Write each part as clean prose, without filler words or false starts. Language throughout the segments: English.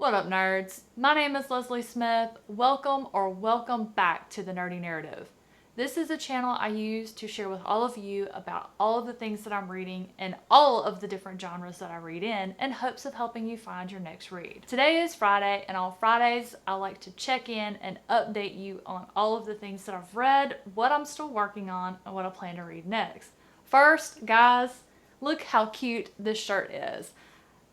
What up, nerds? My name is Leslie Smith. Welcome back to The Nerdy Narrative. This is a channel I use to share with all of you about all of the things that I'm reading and all of the different genres that I read in hopes of helping you find your next read. Today is Friday, and on Fridays I like to check in and update you on all of the things that I've read, what I'm still working on, and what I plan to read next. First, guys, look how cute this shirt is.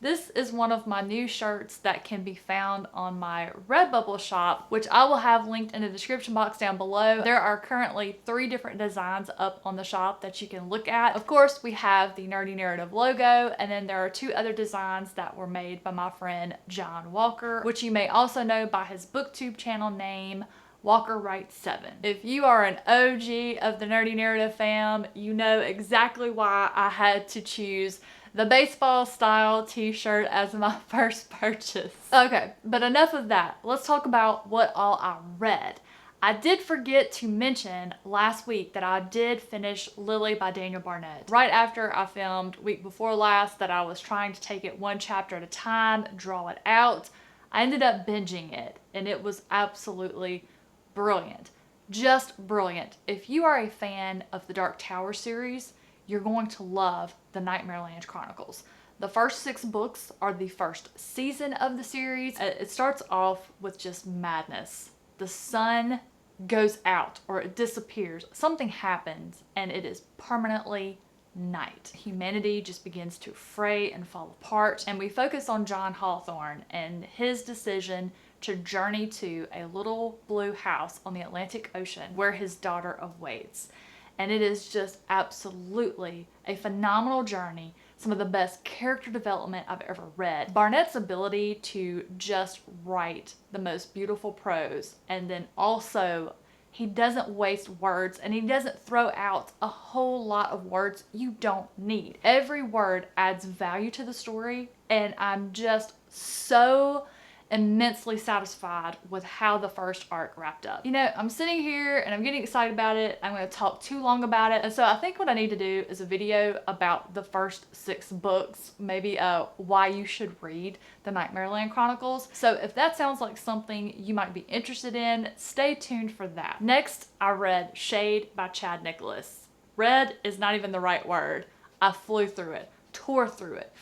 This is one of my new shirts that can be found on my Redbubble shop, which I will have linked in the description box down below. There are currently 3 different designs up on the shop that you can look at. Of course, we have the Nerdy Narrative logo, and then there are 2 other designs that were made by my friend John Walker, which you may also know by his booktube channel name, Walker Writes 7. If you are an OG of the Nerdy Narrative fam, you know exactly why I had to choose the baseball style t-shirt as my first purchase. Okay, but enough of that. Let's talk about what all I read. I did forget to mention last week that I did finish Lily by Daniel Barnett. Right after I filmed week before last that I was trying to take it one chapter at a time, draw it out, I ended up binging it, and it was absolutely brilliant. Just brilliant. If you are a fan of the Dark Tower series, you're going to love the Nightmareland Chronicles. The first 6 books are the first season of the series. It starts off with just madness. The sun goes out, or it disappears. Something happens, and it is permanently night. Humanity just begins to fray and fall apart, and we focus on John Hawthorne and his decision to journey to a little blue house on the Atlantic Ocean where his daughter awaits. And it is just absolutely a phenomenal journey. Some of the best character development I've ever read. Barnett's ability to just write the most beautiful prose, and then also he doesn't waste words, and he doesn't throw out a whole lot of words you don't need. Every word adds value to the story, and I'm just so immensely satisfied with how the first arc wrapped up. You know, I'm sitting here and I'm getting excited about it. I'm going to talk too long about it. And so I think what I need to do is a video about the first 6 books, maybe why you should read the Nightmareland Chronicles. So if that sounds like something you might be interested in, stay tuned for that. Next, I read Shade by Chad Nicholas. Read is not even the right word. I flew through it, tore through it,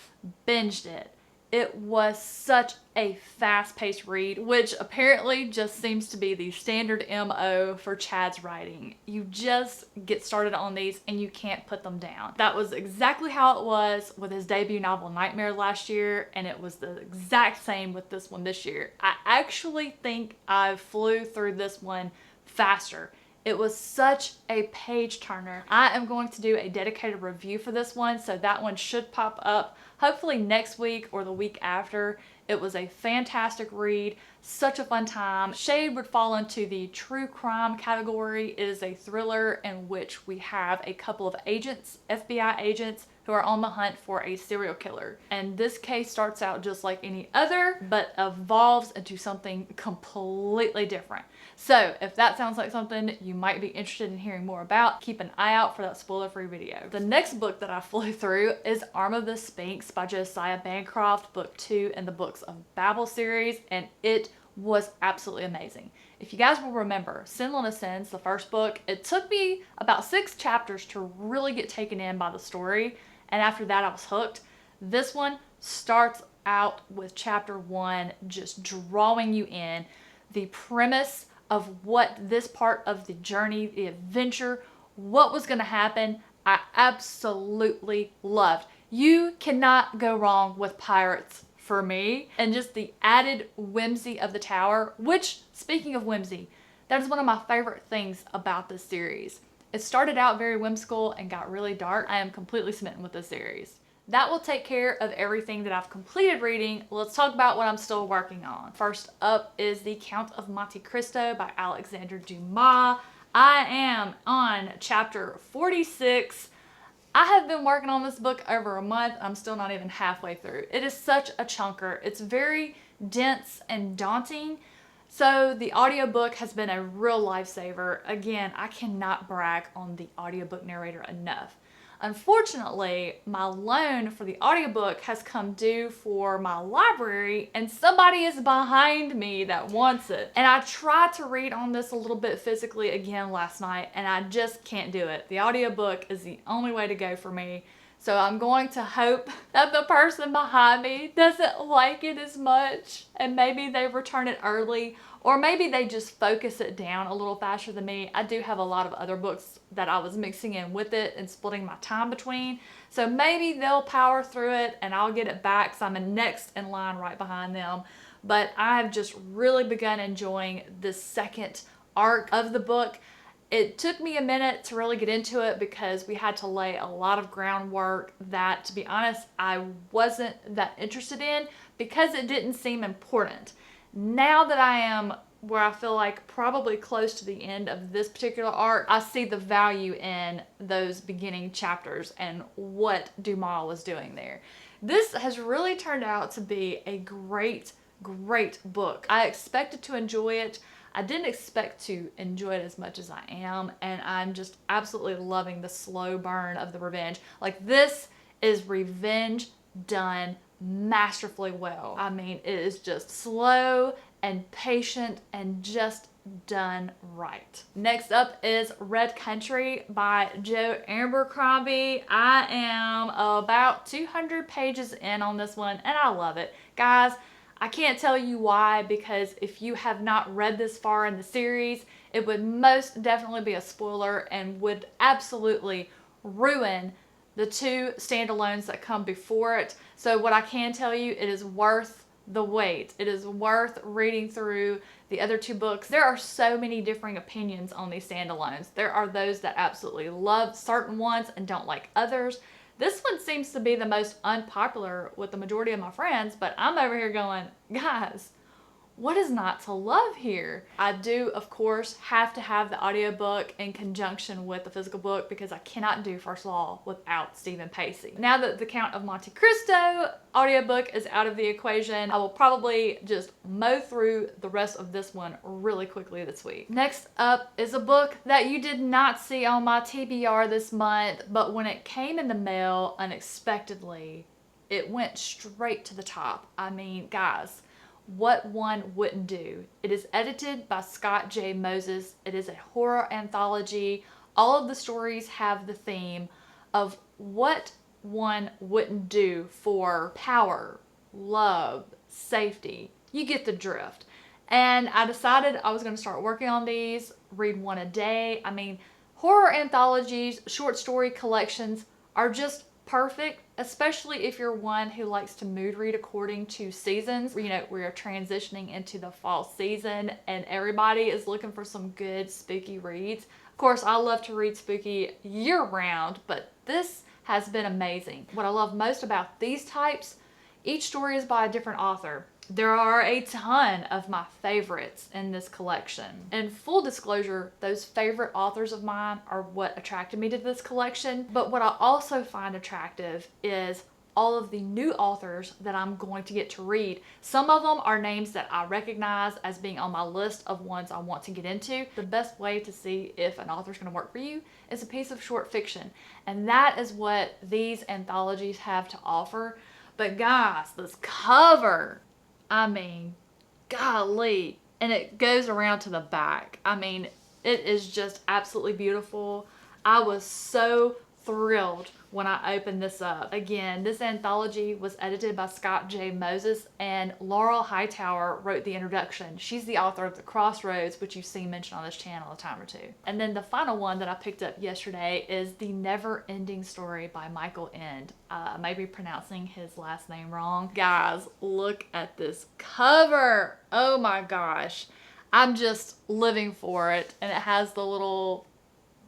binged it. It was such a fast-paced read, which apparently just seems to be the standard MO for Chad's writing. You just get started on these and you can't put them down. That was exactly how it was with his debut novel Nightmare last year, and it was the exact same with this one this year. I actually think I flew through this one faster. It was such a page turner. I am going to do a dedicated review for this one, so that one should pop up hopefully next week or the week after. It was a fantastic read, such a fun time. Shade would fall into the true crime category. It is a thriller in which we have a couple of agents, FBI agents, who are on the hunt for a serial killer. And this case starts out just like any other, but evolves into something completely different. So if that sounds like something you might be interested in hearing more about, keep an eye out for that spoiler-free video. The next book that I flew through is Arm of the Sphinx by Josiah Bancroft, book 2 in the Books of Babel series, and it was absolutely amazing. If you guys will remember, Sinless Sins, the first book, it took me about 6 chapters to really get taken in by the story, and after that I was hooked. This one starts out with chapter 1 just drawing you in. The premise of what this part of the journey, the adventure, what was going to happen, I absolutely loved. You cannot go wrong with pirates for me, and just the added whimsy of the tower, which, speaking of whimsy, that is one of my favorite things about this series. It started out very whimsical and got really dark. I am completely smitten with this series. That will take care of everything that I've completed reading. Let's talk about what I'm still working on. First up is The Count of Monte Cristo by Alexandre Dumas. I am on chapter 46. I have been working on this book over a month. I'm still not even halfway through. It is such a chunker. It's very dense and daunting. So the audiobook has been a real lifesaver. Again, I cannot brag on the audiobook narrator enough. Unfortunately, my loan for the audiobook has come due for my library and somebody is behind me that wants it. And I tried to read on this a little bit physically again last night and I just can't do it. The audiobook is the only way to go for me. So I'm going to hope that the person behind me doesn't like it as much and maybe they return it early, or maybe they just focus it down a little faster than me. I do have a lot of other books that I was mixing in with it and splitting my time between. So maybe they'll power through it and I'll get it back because I'm next in line right behind them. But I have just really begun enjoying this second arc of the book. It took me a minute to really get into it because we had to lay a lot of groundwork that, to be honest, I wasn't that interested in because it didn't seem important. Now that I am where I feel like probably close to the end of this particular arc, I see the value in those beginning chapters and what Dumas was doing there. This has really turned out to be a great book. I expected to enjoy it. I didn't expect to enjoy it as much as I am, and I'm just absolutely loving the slow burn of the revenge. Like, this is revenge done masterfully well. I mean, it is just slow and patient and just done right. Next up is Red Country by Joe Abercrombie. I am about 200 pages in on this one, and I love it. Guys, I can't tell you why, because if you have not read this far in the series, it would most definitely be a spoiler and would absolutely ruin the two standalones that come before it. So what I can tell you, it is worth the wait. It is worth reading through the other two books. There are so many differing opinions on these standalones. There are those that absolutely love certain ones and don't like others. This one seems to be the most unpopular with the majority of my friends, but I'm over here going, guys, what is not to love here? I do, of course, have to have the audiobook in conjunction with the physical book because I cannot do First Law without Stephen Pacey. Now that the Count of Monte Cristo audiobook is out of the equation, I will probably just mow through the rest of this one really quickly this week. Next up is a book that you did not see on my TBR this month, but when it came in the mail unexpectedly, it went straight to the top. I mean, guys, What One Wouldn't Do. It is edited by Scott J. Moses. It is a horror anthology. All of the stories have the theme of what one wouldn't do for power, love, safety. You get the drift. And I decided I was going to start working on these, read one a day. I mean, horror anthologies, short story collections are just perfect, especially if you're one who likes to mood read according to seasons. You know, we're transitioning into the fall season and everybody is looking for some good spooky reads. Of course, I love to read spooky year round, but this has been amazing. What I love most about these types, each story is by a different author. There are a ton of my favorites in this collection. And full disclosure, those favorite authors of mine are what attracted me to this collection. But what I also find attractive is all of the new authors that I'm going to get to read. Some of them are names that I recognize as being on my list of ones I want to get into. The best way to see if an author is going to work for you is a piece of short fiction. And that is what these anthologies have to offer. But guys, this cover, I mean, golly. And it goes around to the back. I mean, it is just absolutely beautiful. I was so thrilled when I opened this up. Again, this anthology was edited by Scott J. Moses, and Laurel Hightower wrote the introduction. She's the author of The Crossroads, which you've seen mentioned on this channel a time or two. And then the final one that I picked up yesterday is The Never Ending Story by Michael End. I may be pronouncing his last name wrong. Guys, look at this cover. Oh my gosh. I'm just living for it. And it has the little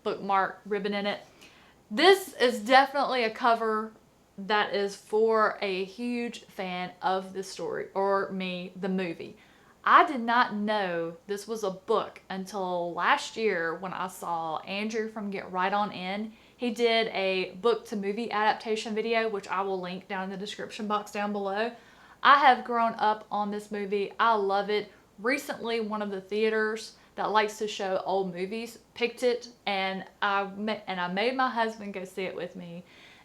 bookmark ribbon in it. This is definitely a cover that is for a huge fan of this story, or me, the movie. I did not know this was a book until last year when I saw Andrew from Get Right On In. He did a book to movie adaptation video, which I will link down in the description box down below. I have grown up on this movie. I love it. Recently, one of the theaters that likes to show old movies picked it, and I made my husband go see it with me.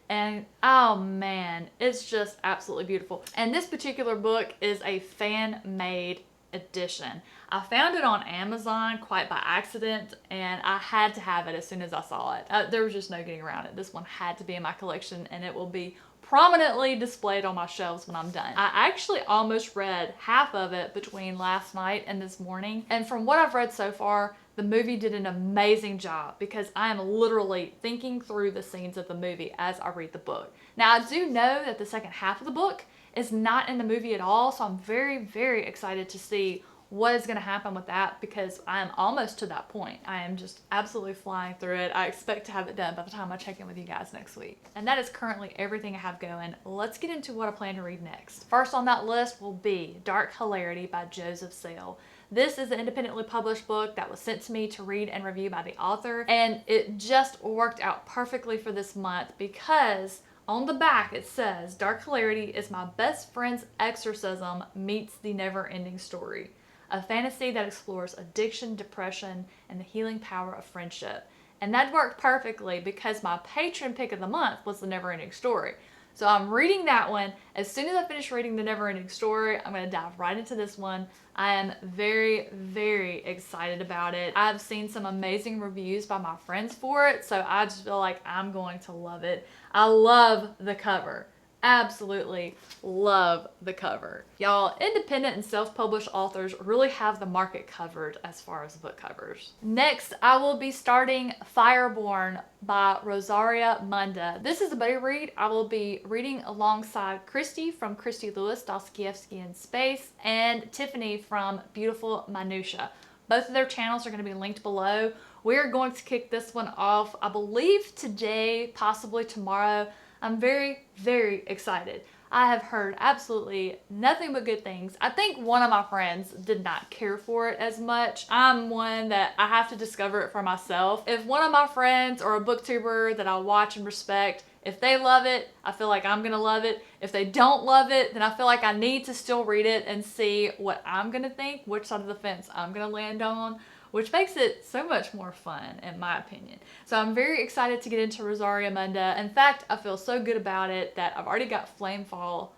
And oh man, it's just absolutely beautiful. And this particular book is a fan-made edition. I found it on Amazon quite by accident, and I had to have it as soon as I saw it. There was just no getting around it. This one had to be in my collection, and it will be prominently displayed on my shelves when I'm done. I actually almost read half of it between last night and this morning, and from what I've read so far, the movie did an amazing job because I am literally thinking through the scenes of the movie as I read the book. Now, I do know that the second half of the book is not in the movie at all, so I'm very, very excited to see what is going to happen with that because I am almost to that point. I am just absolutely flying through it. I expect to have it done by the time I check in with you guys next week. And that is currently everything I have going. Let's get into what I plan to read next. First on that list will be Dark Hilarity by Joseph Sale. This is an independently published book that was sent to me to read and review by the author, and it just worked out perfectly for this month because on the back it says, Dark Hilarity is my best friend's exorcism meets the never-ending story. A fantasy that explores addiction, depression, and the healing power of friendship. And that worked perfectly because my patron pick of the month was The Never-Ending Story. So I'm reading that one. As soon as I finish reading The Never-Ending Story, I'm going to dive right into this one. I am very, very excited about it. I've seen some amazing reviews by my friends for it, so I just feel like I'm going to love it. I love the cover. Absolutely love the cover. Y'all, independent and self-published authors really have the market covered as far as book covers. Next, I will be starting Fireborn by Rosaria Munda. This is a buddy read. I will be reading alongside Christy from Christy Lewis, Dostoevsky in Space, and Tiffany from Beautiful Minutia. Both of their channels are going to be linked below. We're going to kick this one off, I believe today, possibly tomorrow. I'm very, very excited. I have heard absolutely nothing but good things. I think one of my friends did not care for it as much. I'm one that I have to discover it for myself. If one of my friends or a booktuber that I watch and respect, if they love it, I feel like I'm gonna love it. If they don't love it, then I feel like I need to still read it and see what I'm gonna think, which side of the fence I'm gonna land on, which makes it so much more fun, in my opinion. So I'm very excited to get into Rosaria Munda. In fact, I feel so good about it that I've already got Flamefall,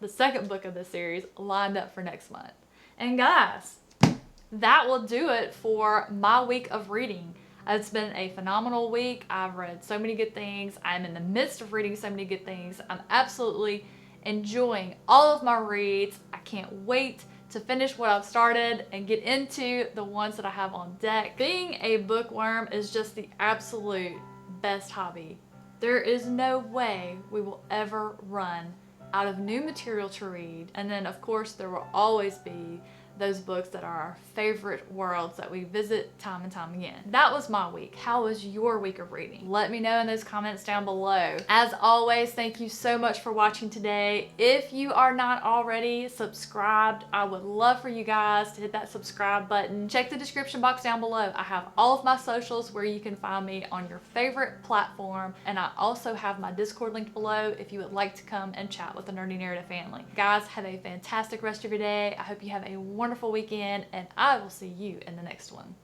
the second book of the series, lined up for next month. And guys, that will do it for my week of reading. It's been a phenomenal week. I've read so many good things. I'm in the midst of reading so many good things. I'm absolutely enjoying all of my reads. I can't wait to finish what I've started and get into the ones that I have on deck. Being a bookworm is just the absolute best hobby. There is no way we will ever run out of new material to read. And then of course there will always be those books that are our favorite worlds that we visit time and time again. That was my week. How was your week of reading? Let me know in those comments down below. As always, thank you so much for watching today. If you are not already subscribed, I would love for you guys to hit that subscribe button. Check the description box down below. I have all of my socials where you can find me on your favorite platform, and I also have my Discord linked below if you would like to come and chat with the Nerdy Narrative family. Guys, have a fantastic rest of your day. I hope you have a wonderful weekend, and I will see you in the next one.